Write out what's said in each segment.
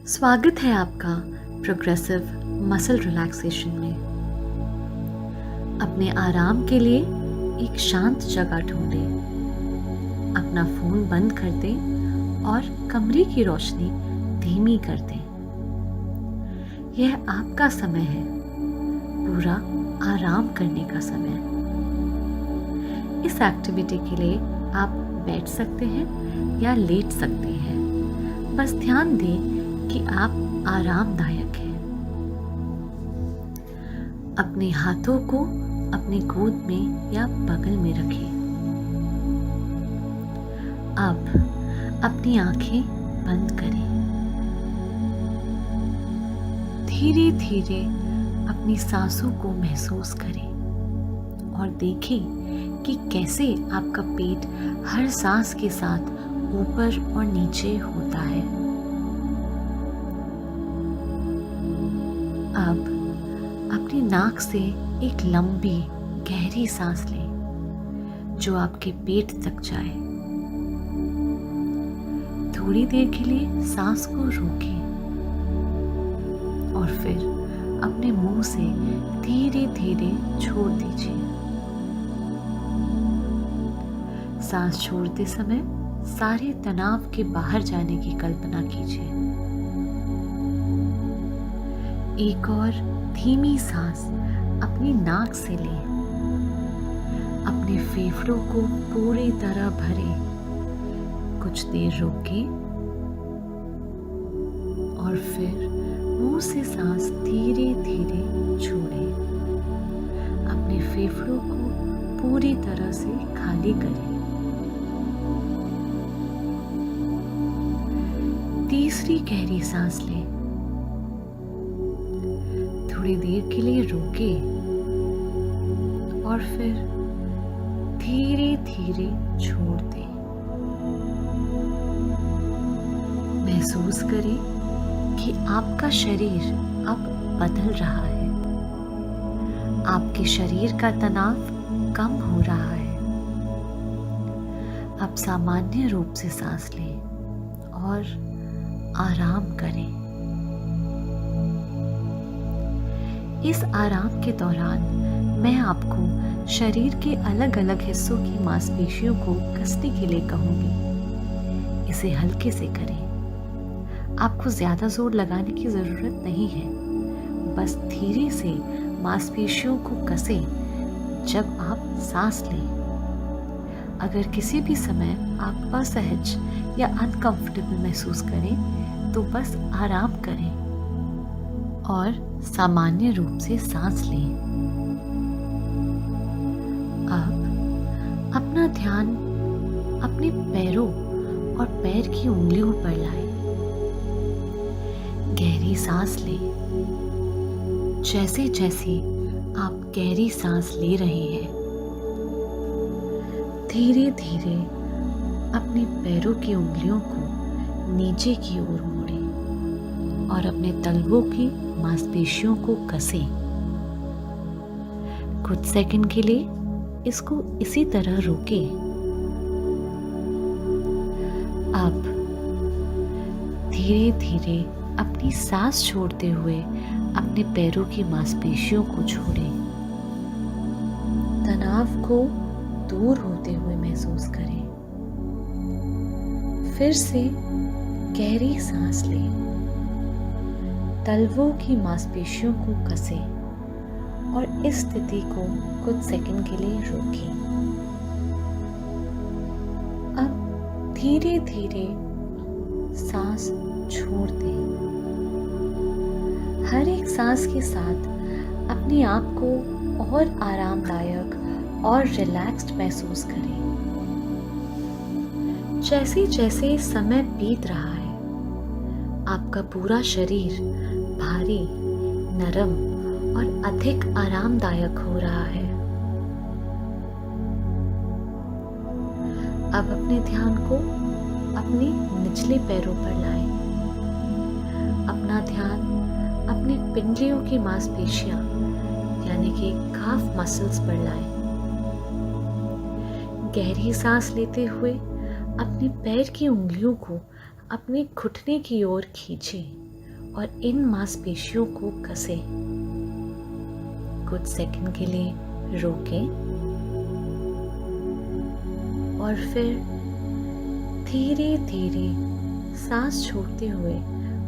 स्वागत है आपका प्रोग्रेसिव मसल रिलैक्सेशन में। अपने आराम के लिए एक शांत जगह ढूंढें। अपना फ़ोन बंद कर दें और कमरे की रोशनी धीमी कर दें। यह आपका समय है, पूरा आराम करने का समय। इस एक्टिविटी के लिए आप बैठ सकते हैं या लेट सकते हैं। बस ध्यान दें कि आप आरामदायक हैं। अपने हाथों को अपनी गोद में या बगल में रखें। अब अपनी आंखें बंद करें। धीरे धीरे अपनी सांसों को महसूस करें और देखें कि कैसे आपका पेट हर सांस के साथ ऊपर और नीचे होता है। अब अपनी नाक से एक लंबी गहरी सांस लें जो आपके पेट तक जाए। थोड़ी देर के लिए सांस को रोकें और फिर अपने मुंह से धीरे धीरे छोड़ दीजिए। सांस छोड़ते समय सारे तनाव के बाहर जाने की कल्पना कीजिए। एक और धीमी सांस अपनी नाक से लें। अपने फेफड़ों को पूरी तरह भरें। कुछ देर रोकें और फिर मुंह से सांस धीरे धीरे छोड़ें। अपने फेफड़ों को पूरी तरह से खाली करें। तीसरी गहरी सांस लें। थोड़ी देर के लिए रोकें और फिर धीरे धीरे छोड़ दें। महसूस करें कि आपका शरीर अब बदल रहा है। आपके शरीर का तनाव कम हो रहा है। अब सामान्य रूप से सांस लें और आराम करें। इस आराम के दौरान मैं आपको शरीर के अलग अलग हिस्सों की मांसपेशियों को कसने के लिए कहूंगी। इसे हल्के से करें। आपको ज्यादा जोर लगाने की जरूरत नहीं है। बस धीरे से मांसपेशियों को कसें जब आप सांस लें। अगर किसी भी समय आप असहज या अनकंफर्टेबल महसूस करें तो बस आराम करें और सामान्य रूप से सांस लें। अब अपना ध्यान अपने पैरों और पैर की उंगलियों पर लाएं। गहरी सांस लें। जैसे जैसे आप गहरी सांस ले रहे हैं, धीरे धीरे अपने पैरों की उंगलियों को नीचे की ओर मोड़ें और अपने तलवों की मांसपेशियों को कसें। कुछ सेकंड के लिए इसको इसी तरह रोकें। अब धीरे धीरे अपनी सांस छोड़ते हुए अपने पैरों की मांसपेशियों को छोड़ें। तनाव को दूर होते हुए महसूस करें। फिर से गहरी सांस लें। तलवों की मांसपेशियों को कसें और इस स्थिति को कुछ सेकंड के लिए रोकें। अब धीरे धीरे सांस छोड़ दें। हर एक सांस के साथ अपने आप को और आरामदायक और रिलैक्स्ड महसूस करें। जैसे जैसे समय बीत रहा है, आपका पूरा शरीर भारी, नरम और अधिक आरामदायक हो रहा है। अब अपने ध्यान को अपने निचले पैरों पर लाएं। अपना ध्यान अपनी पिंडलियों की मांसपेशियां यानी कि काफ मसल्स पर लाएं। गहरी सांस लेते हुए अपने पैर की उंगलियों को अपने घुटने की ओर खींचें और इन मांसपेशियों को कसे। कुछ सेकंड के लिए रोकें और फिर धीरे धीरे सांस छोड़ते हुए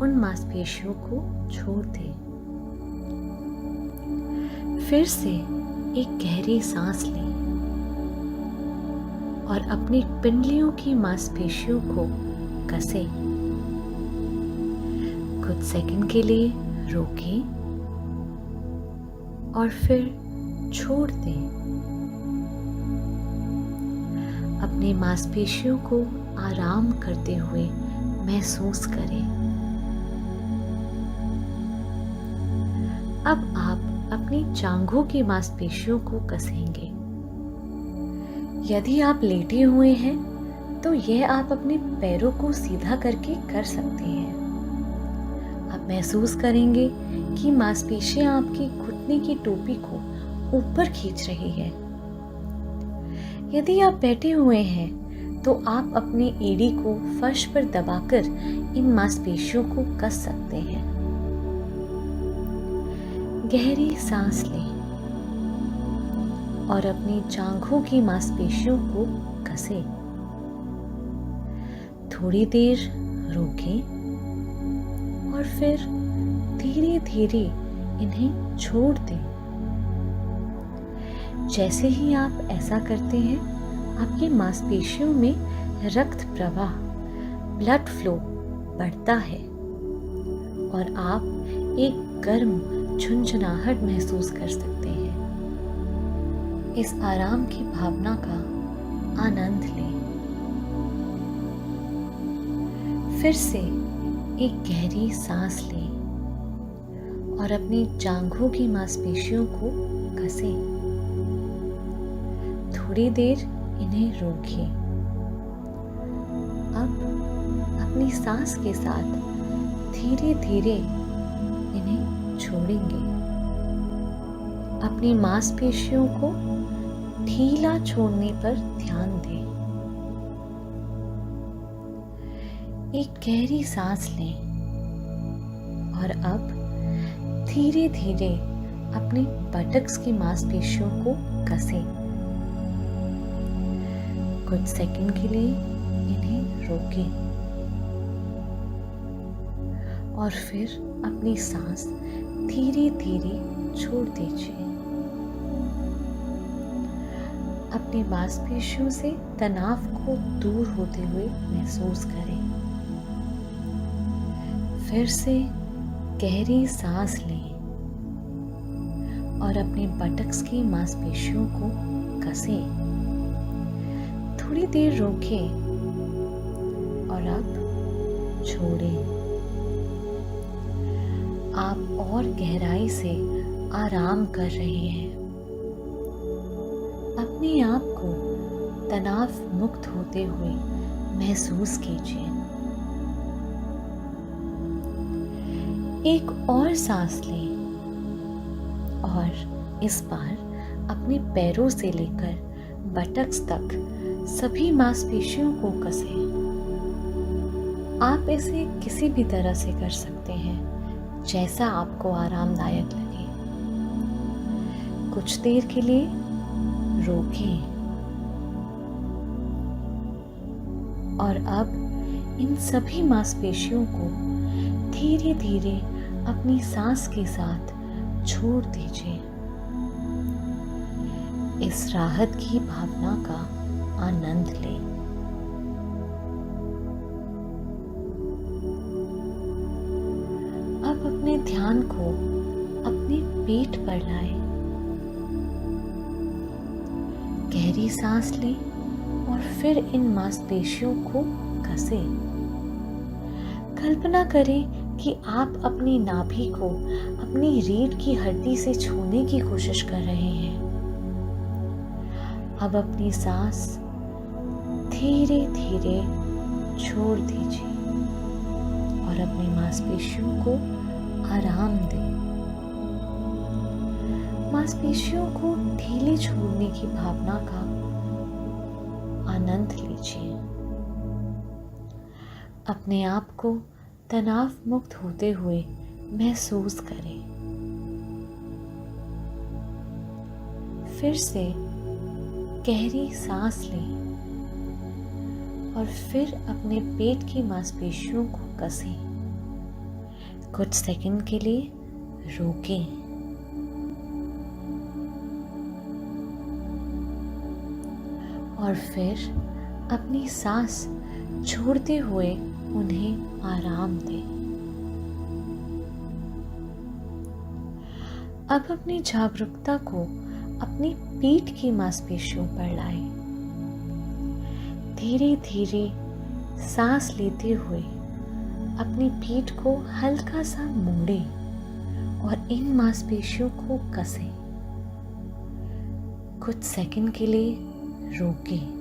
उन मांसपेशियों को छोड़ दें। फिर से एक गहरी सांस लें और अपनी पिंडलियों की मांसपेशियों को कसें। कुछ सेकंड के लिए रोकें और फिर छोड़ दें। अपनी मांसपेशियों को आराम करते हुए महसूस करें। अब आप अपनी जांघों की मांसपेशियों को कसेंगे। यदि आप लेटे हुए हैं तो यह आप अपने पैरों को सीधा करके कर सकते हैं। आप महसूस करेंगे कि मांसपेशियां आपकी घुटने की टोपी को ऊपर खींच रही है। यदि आप बैठे हुए हैं तो आप अपनी एड़ी को फर्श पर दबाकर इन मांसपेशियों को कस सकते हैं। गहरी सांस लें और अपनी जांघों की मांसपेशियों को कसें। थोड़ी देर रोकें और फिर धीरे धीरे इन्हें छोड़ दें। जैसे ही आप ऐसा करते हैं, आपकी मांसपेशियों में रक्त प्रवाह, ब्लड फ्लो बढ़ता है और आप एक गर्म झुंझुनाहट महसूस कर सकते हैं। इस आराम की भावना का आनंद लें। फिर से एक गहरी सांस लें और अपनी जांघों की मांसपेशियों को कसें। थोड़ी देर इन्हें रोकें। अब अपनी सांस के साथ धीरे धीरे इन्हें छोड़ेंगे। अपनी मांसपेशियों को ढीला छोड़ने पर ध्यान दें। एक गहरी सांस लें और अब धीरे धीरे अपनी बटक्स की मांसपेशियों को कसें। कुछ सेकंड के लिए इन्हें रोकें और फिर अपनी सांस धीरे धीरे छोड़ दीजिए। अपनी मांसपेशियों से तनाव को दूर होते हुए महसूस करें। फिर से गहरी सांस लें और अपनी बटक्स की मांसपेशियों को कसें। थोड़ी देर रोकें और अब छोड़ें। आप और गहराई से आराम कर रहे हैं। अपने आप को तनाव मुक्त होते हुए महसूस कीजिए। एक और सांस लें और इस बार अपने पैरों से लेकर बटक्स तक सभी मांसपेशियों को कसें। आप इसे किसी भी तरह से कर सकते हैं, जैसा आपको आरामदायक लगे। कुछ देर के लिए रोकें और अब इन सभी मांसपेशियों को धीरे धीरे अपनी सांस के साथ छोड़ दीजिए। इस राहत की भावना का आनंद लें। अब अपने ध्यान को अपने पेट पर लाएं। गहरी सांस लें और फिर इन मांसपेशियों को कसें। कल्पना करें कि आप अपनी नाभि को अपनी रीढ़ की हड्डी से छूने की कोशिश कर रहे हैं। अब अपनी सांस धीरे धीरे छोड़ दीजिए और अपनी मांसपेशियों को आराम दें। मांसपेशियों को ढीले छोड़ने की भावना का आनंद लीजिए। अपने आप को तनाव मुक्त होते हुए महसूस करें। फिर से गहरी सांस लें और फिर अपने पेट की मांसपेशियों को कसें। कुछ सेकंड के लिए रोकें और फिर अपनी सांस छोड़ते हुए उन्हें आराम दें। अब अपनी जागरूकता को अपनी पीठ की मांसपेशियों पर लाएं। धीरे धीरे सांस लेते हुए अपनी पीठ को हल्का सा मोड़ें और इन मांसपेशियों को कसें। कुछ सेकंड के लिए रोकें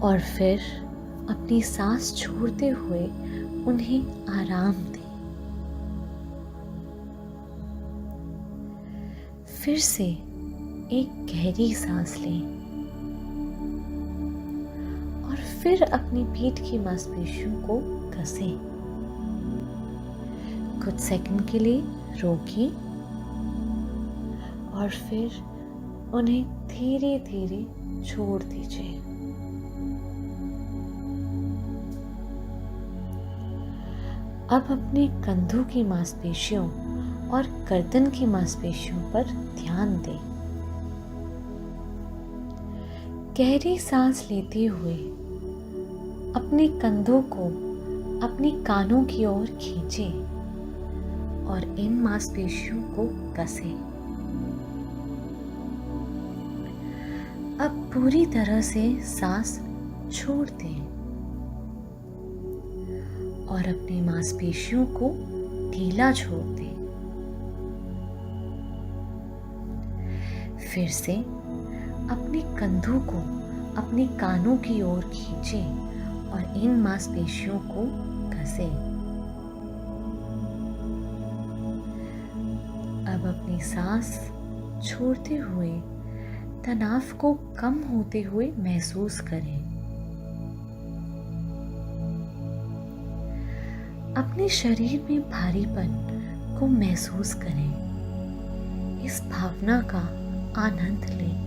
और फिर अपनी सांस छोड़ते हुए उन्हें आराम दें। फिर से एक गहरी सांस लें और फिर अपनी पीठ की मांसपेशियों को कसें। कुछ सेकंड के लिए रोकें और फिर उन्हें धीरे धीरे छोड़ दीजिए। अब अपने कंधों की मांसपेशियों और गर्दन की मांसपेशियों पर ध्यान दें। गहरी सांस लेते हुए अपने कंधों को अपने कानों की ओर खींचें और इन मांसपेशियों को कसें। अब पूरी तरह से सांस छोड़ दें और अपनी मांसपेशियों को ढीला छोड़ दें। फिर से अपने कंधों को अपने कानों की ओर खींचें और इन मांसपेशियों को घसें। अब अपनी सांस छोड़ते हुए तनाव को कम होते हुए महसूस करें। अपने शरीर में भारीपन को महसूस करें। इस भावना का आनंद लें।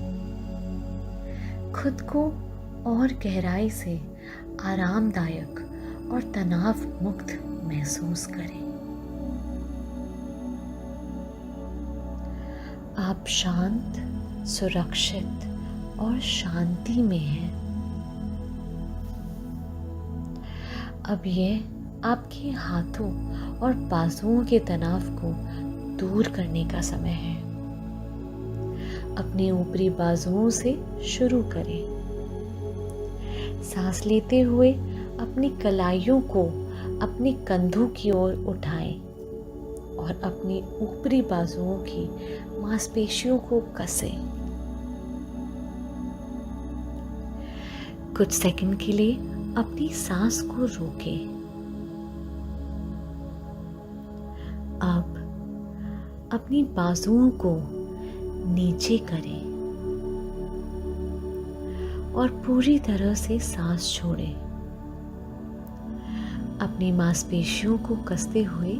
खुद को और गहराई से आरामदायक और तनाव मुक्त महसूस करें। आप शांत, सुरक्षित और शांति में हैं। अब ये आपके हाथों और बाजुओं के तनाव को दूर करने का समय है। अपने ऊपरी बाजुओं से शुरू करें। सांस लेते हुए अपनी कलाइयों को अपने कंधों की ओर उठाएं और अपनी ऊपरी बाजुओं की मांसपेशियों को कसें। कुछ सेकंड के लिए अपनी सांस को रोकें। अब अपनी बाजुओं को नीचे करें और पूरी तरह से सांस छोड़ें। अपनी मांसपेशियों को कसते हुए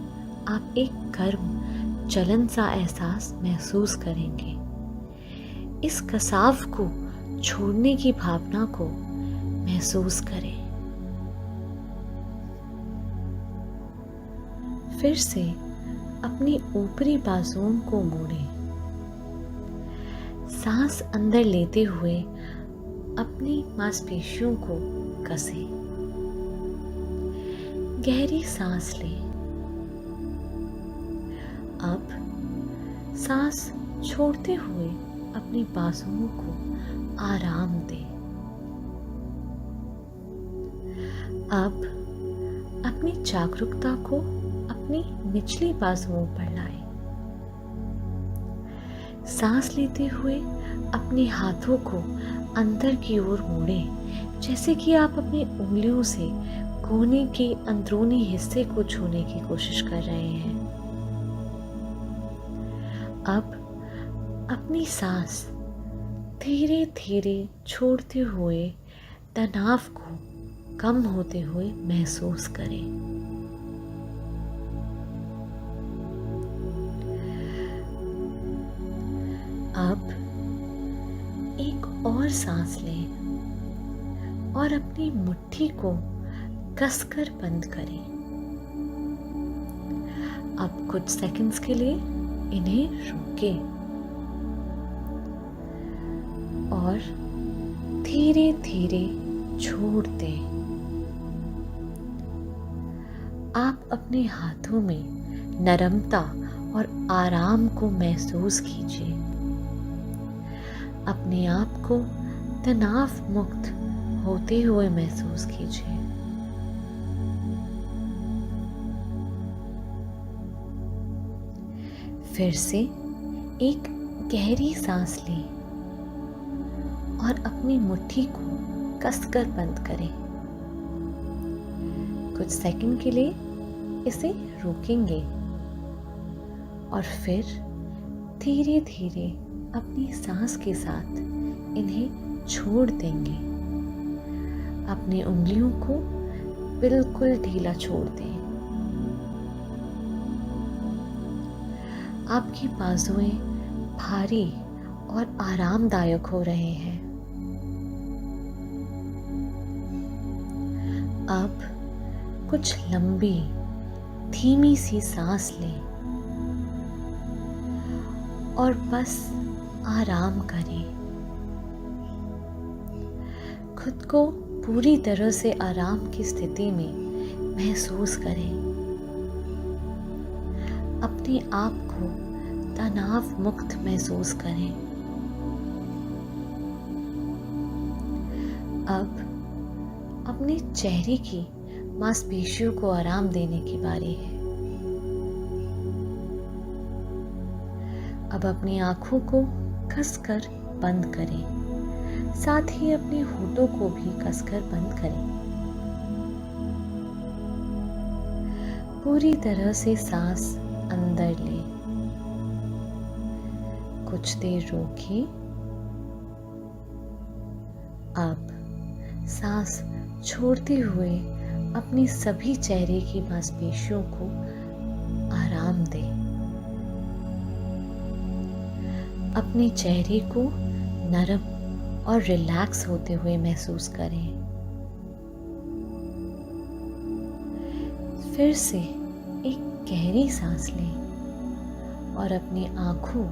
आप एक गर्म जलन सा एहसास महसूस करेंगे। इस कसाव को छोड़ने की भावना को महसूस करें। फिर से अपनी ऊपरी बाजुओं को मोड़ें। सांस अंदर लेते हुए अपनी मांसपेशियों को कसें। गहरी सांस लें। अब सांस छोड़ते हुए अपनी बाजुओं को आराम दें। अब अपनी जागरूकता को अपनी निचली बाजुओं पर लाएं। सांस लेते हुए अपने हाथों को अंदर की ओर मोड़ें, जैसे कि आप अपनी उंगलियों से कोहनी के अंदरूनी हिस्से को छूने की कोशिश कर रहे हैं। अब अपनी सांस धीरे धीरे छोड़ते हुए तनाव को कम होते हुए महसूस करें। अब एक और सांस लें और अपनी मुट्ठी को कसकर बंद करें। अब कुछ सेकंड्स के लिए इन्हें रोकें और धीरे धीरे छोड़ दें। आप अपने हाथों में नरमता और आराम को महसूस कीजिए। अपने आप को तनाव मुक्त होते हुए महसूस कीजिए। फिर से एक गहरी सांस लें और अपनी मुट्ठी को कसकर बंद करें। कुछ सेकंड के लिए इसे रोकेंगे और फिर धीरे धीरे अपनी सांस के साथ इन्हें छोड़ देंगे। अपनी उंगलियों को बिल्कुल ढीला छोड़ दें। आपकी बाजुएं भारी और आरामदायक हो रहे हैं। अब कुछ लंबी धीमी सी सांस लें और बस आराम करें। खुद को पूरी तरह से आराम की स्थिति में महसूस करें। अपने आप को तनाव मुक्त महसूस करें। अब अपने चेहरे की मांसपेशियों को आराम देने की बारी है। अब अपनी आंखों को कसकर बंद करें, साथ ही अपने होठों को भी कसकर बंद करें। पूरी तरह से सांस अंदर लें। कुछ देर रोकिए। अब सांस छोड़ते हुए अपनी सभी चेहरे की मांसपेशियों को आराम दें। अपने चेहरे को नरम और रिलैक्स होते हुए महसूस करें। फिर से एक गहरी सांस लें और अपनी आंखों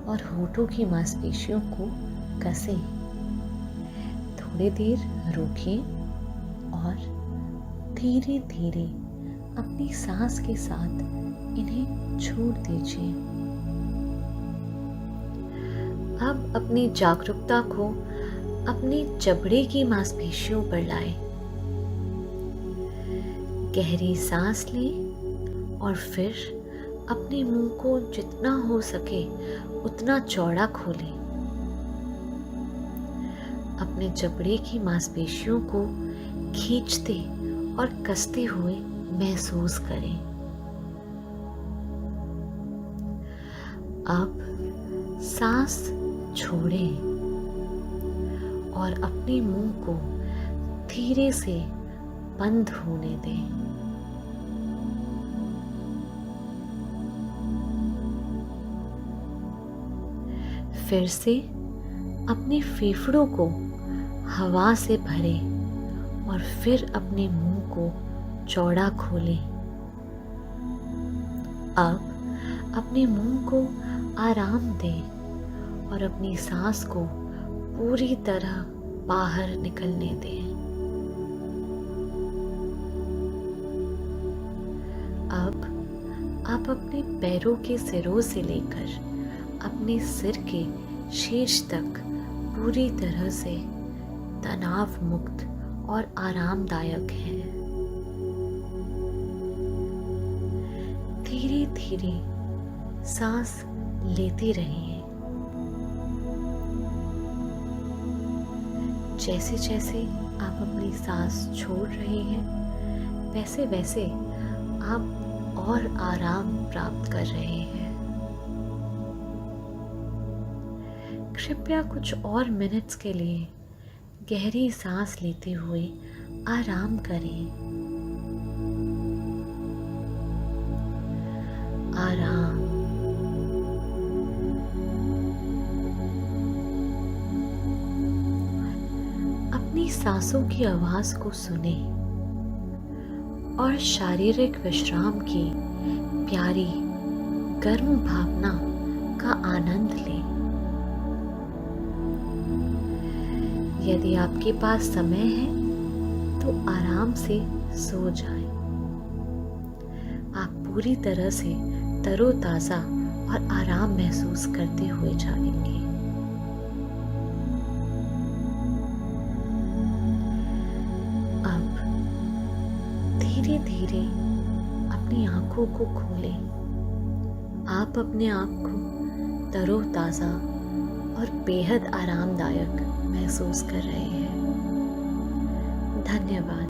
और होठों की मांसपेशियों को कसें। थोड़ी देर रोकें और धीरे धीरे अपनी सांस के साथ इन्हें छोड़ दीजिए। अब अपनी जागरूकता को अपने जबड़े की मांसपेशियों पर लाएं। गहरी सांस लें और फिर अपने मुंह को जितना हो सके उतना चौड़ा खोलें। अपने जबड़े की मांसपेशियों को खींचते और कसते हुए महसूस करें। अब सांस छोड़ें और अपने मुंह को धीरे से बंद होने दें। फिर से अपने फेफड़ों को हवा से भरें और फिर अपने मुंह को चौड़ा खोलें। अब अपने मुंह को आराम दें और अपनी सांस को पूरी तरह बाहर निकलने दें। अब आप अपने पैरों के सिरों से लेकर अपने सिर के शीर्ष तक पूरी तरह से तनाव मुक्त और आरामदायक हैं। धीरे धीरे सांस लेते रहिए। जैसे जैसे आप अपनी सांस छोड़ रहे हैं वैसे वैसे आप और आराम प्राप्त कर रहे हैं। कृपया कुछ और मिनट्स के लिए गहरी सांस लेते हुए आराम करें। आराम। अपनी सांसों की आवाज को सुने और शारीरिक विश्राम की प्यारी गर्म भावना का आनंद लें। यदि आपके पास समय है तो आराम से सो जाएं। आप पूरी तरह से तरोताजा और आराम महसूस करते हुए जागेंगे। अब धीरे धीरे अपनी आंखों को खोलें। आप अपने आप को तरोताजा और बेहद आरामदायक महसूस कर रहे हैं। धन्यवाद।